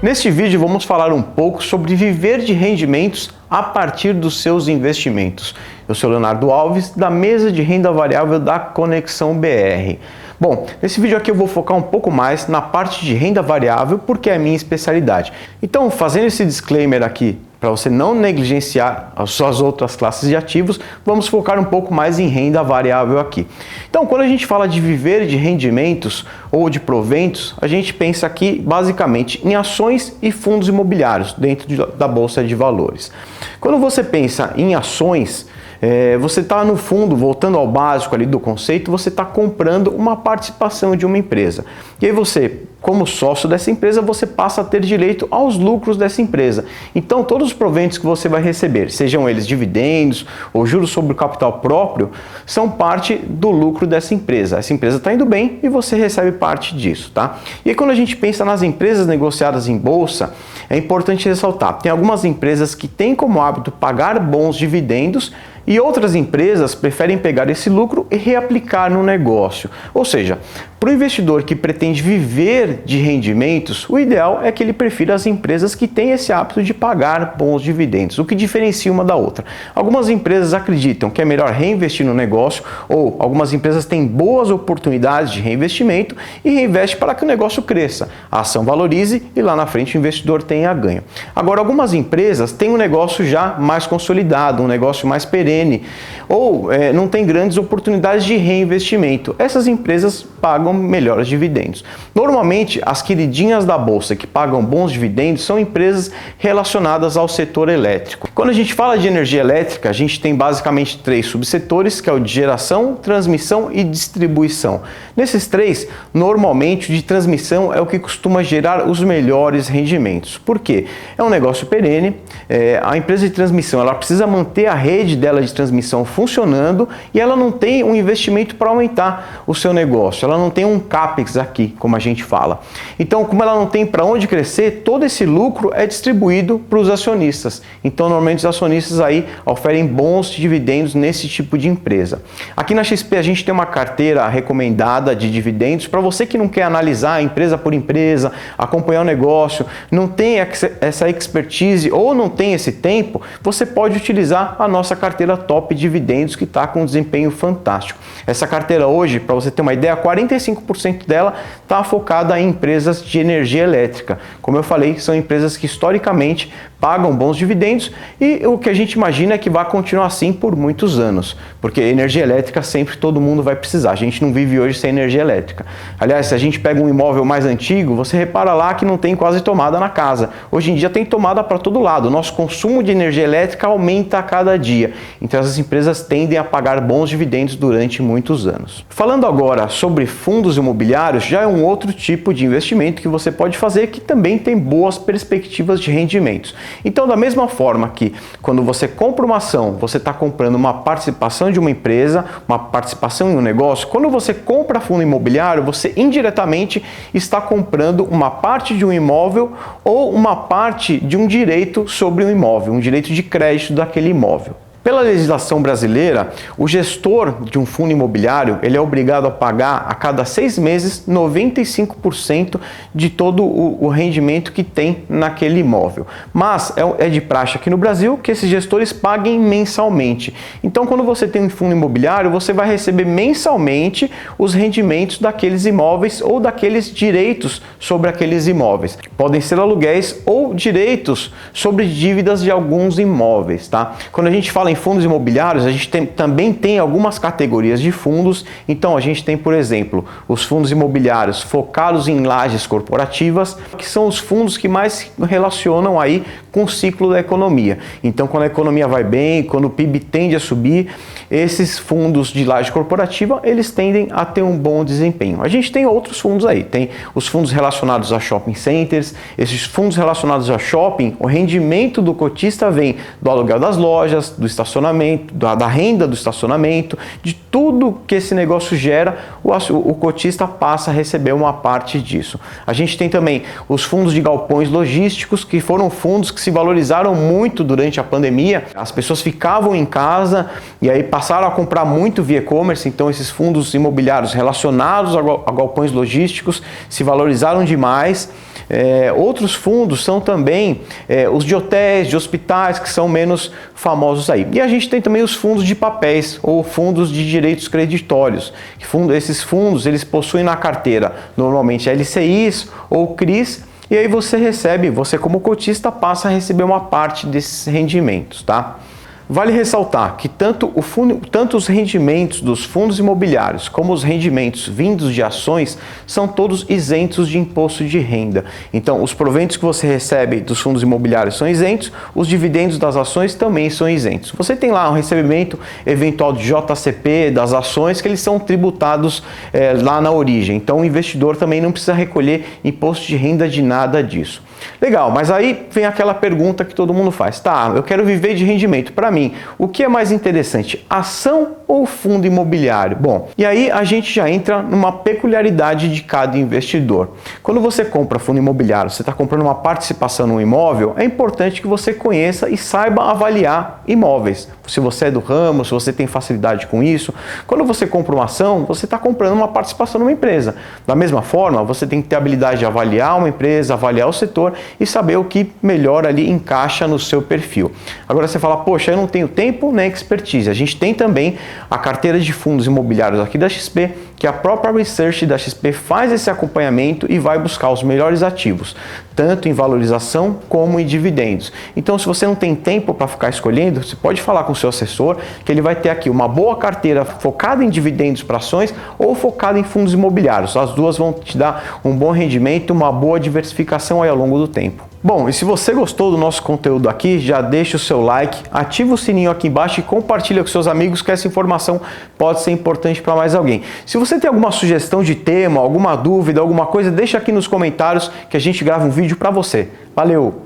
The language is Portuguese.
Neste vídeo vamos falar um pouco sobre viver de rendimentos a partir dos seus investimentos. Eu sou Leonardo Alves, da mesa de renda variável da Conexão BR. Bom, nesse vídeo aqui eu vou focar um pouco mais na parte de renda variável, porque é a minha especialidade. Então, fazendo esse disclaimer aqui, para você não negligenciar as suas outras classes de ativos, vamos focar um pouco mais em renda variável aqui. Então, quando a gente fala de viver de rendimentos ou de proventos, a gente pensa aqui basicamente em ações e fundos imobiliários dentro da Bolsa de Valores. Quando você pensa em ações, você está no fundo, voltando ao básico ali do conceito, você está comprando uma participação de uma empresa. E aí você, como sócio dessa empresa, você passa a ter direito aos lucros dessa empresa. Então todos os proventos que você vai receber, sejam eles dividendos ou juros sobre o capital próprio, são parte do lucro dessa empresa. Essa empresa está indo bem e você recebe parte disso, tá? E aí quando a gente pensa nas empresas negociadas em bolsa, é importante ressaltar, tem algumas empresas que têm como hábito pagar bons dividendos e outras empresas preferem pegar esse lucro e reaplicar no negócio. Ou seja, para o investidor que pretende viver de rendimentos, o ideal é que ele prefira as empresas que têm esse hábito de pagar bons dividendos, o que diferencia uma da outra. Algumas empresas acreditam que é melhor reinvestir no negócio, ou algumas empresas têm boas oportunidades de reinvestimento e reinveste para que o negócio cresça, a ação valorize e lá na frente o investidor tenha ganho. Agora, algumas empresas têm um negócio já mais consolidado, um negócio mais perene, ou não tem grandes oportunidades de reinvestimento. Essas empresas pagam melhores dividendos. Normalmente, as queridinhas da bolsa que pagam bons dividendos são empresas relacionadas ao setor elétrico. Quando a gente fala de energia elétrica, a gente tem basicamente três subsetores, que é o de geração, transmissão e distribuição. Nesses três, normalmente o de transmissão é o que costuma gerar os melhores rendimentos. Por quê? É um negócio perene, a empresa de transmissão ela precisa manter a rede dela de transmissão funcionando e ela não tem um investimento para aumentar o seu negócio, ela não tem um CAPEX aqui, como a gente fala. Então, como ela não tem para onde crescer, todo esse lucro é distribuído para os acionistas. Então, normalmente os acionistas aí oferem bons dividendos nesse tipo de empresa. Aqui na XP a gente tem uma carteira recomendada de dividendos para você que não quer analisar empresa por empresa, acompanhar o negócio, não tem essa expertise ou não tem esse tempo, você pode utilizar a nossa carteira Top Dividendos, que está com um desempenho fantástico. Essa carteira hoje, para você ter uma ideia, 45% dela está focada em empresas de energia elétrica. Como eu falei, são empresas que historicamente pagam bons dividendos e o que a gente imagina é que vai continuar assim por muitos anos, porque energia elétrica sempre todo mundo vai precisar. A gente não vive hoje sem energia elétrica. Aliás, se a gente pega um imóvel mais antigo, você repara lá que não tem quase tomada na casa. Hoje em dia tem tomada para todo lado. O nosso consumo de energia elétrica aumenta a cada dia. Então essas empresas tendem a pagar bons dividendos durante muitos anos. Falando agora sobre fundos imobiliários, já é um outro tipo de investimento que você pode fazer que também tem boas perspectivas de rendimentos. Então, da mesma forma que quando você compra uma ação, você está comprando uma participação de uma empresa, uma participação em um negócio, quando você compra fundo imobiliário, você indiretamente está comprando uma parte de um imóvel ou uma parte de um direito sobre um imóvel, um direito de crédito daquele imóvel. Pela legislação brasileira, o gestor de um fundo imobiliário ele é obrigado a pagar a cada 6 meses 95% de todo o rendimento que tem naquele imóvel. Mas é de praxe aqui no Brasil que esses gestores paguem mensalmente. Então, quando você tem um fundo imobiliário, você vai receber mensalmente os rendimentos daqueles imóveis ou daqueles direitos sobre aqueles imóveis. Podem ser aluguéis ou direitos sobre dívidas de alguns imóveis, tá? Quando a gente fala em fundos imobiliários, a gente também tem algumas categorias de fundos. Então a gente tem, por exemplo, os fundos imobiliários focados em lajes corporativas, que são os fundos que mais relacionam aí com o ciclo da economia. Então, quando a economia vai bem, quando o PIB tende a subir, esses fundos de laje corporativa, eles tendem a ter um bom desempenho. A gente tem outros fundos aí, tem os fundos relacionados a shopping centers. Esses fundos relacionados a shopping, o rendimento do cotista vem do aluguel das lojas, do estacionamento, da renda do estacionamento, de tudo que esse negócio gera, o cotista passa a receber uma parte disso. A gente tem também os fundos de galpões logísticos, que foram fundos que se valorizaram muito durante a pandemia. As pessoas ficavam em casa e aí passaram a comprar muito via e-commerce, então esses fundos imobiliários relacionados a galpões logísticos se valorizaram demais. Outros fundos são também os de hotéis, de hospitais, que são menos famosos aí. E a gente tem também os fundos de papéis ou fundos de direitos creditórios. Esses fundos eles possuem na carteira normalmente LCIs ou CRIs, e aí você como cotista passa a receber uma parte desses rendimentos, tá? Vale ressaltar que tanto os rendimentos dos fundos imobiliários como os rendimentos vindos de ações são todos isentos de imposto de renda. Então, os proventos que você recebe dos fundos imobiliários são isentos, os dividendos das ações também são isentos. Você tem lá um recebimento eventual de JCP das ações que eles são tributados lá na origem. Então, o investidor também não precisa recolher imposto de renda de nada disso. Legal, mas aí vem aquela pergunta que todo mundo faz. Tá, eu quero viver de rendimento. Para mim, o que é mais interessante, ação ou fundo imobiliário? Bom, e aí a gente já entra numa peculiaridade de cada investidor. Quando você compra fundo imobiliário, você está comprando uma participação no imóvel, é importante que você conheça e saiba avaliar imóveis. Se você é do ramo, se você tem facilidade com isso. Quando você compra uma ação, você está comprando uma participação numa empresa. Da mesma forma, você tem que ter a habilidade de avaliar uma empresa, avaliar o setor e saber o que melhor ali encaixa no seu perfil. Agora você fala, poxa, eu não tenho tempo nem expertise. A gente tem também a carteira de fundos imobiliários aqui da XP, que a própria Research da XP faz esse acompanhamento e vai buscar os melhores ativos, tanto em valorização como em dividendos. Então, se você não tem tempo para ficar escolhendo, você pode falar com o seu assessor que ele vai ter aqui uma boa carteira focada em dividendos para ações ou focada em fundos imobiliários. As duas vão te dar um bom rendimento, uma boa diversificação aí ao longo do tempo. Bom, e se você gostou do nosso conteúdo aqui, já deixa o seu like, ativa o sininho aqui embaixo e compartilha com seus amigos que essa informação pode ser importante para mais alguém. Se você tem alguma sugestão de tema, alguma dúvida, alguma coisa, deixa aqui nos comentários que a gente grava um vídeo para você. Valeu!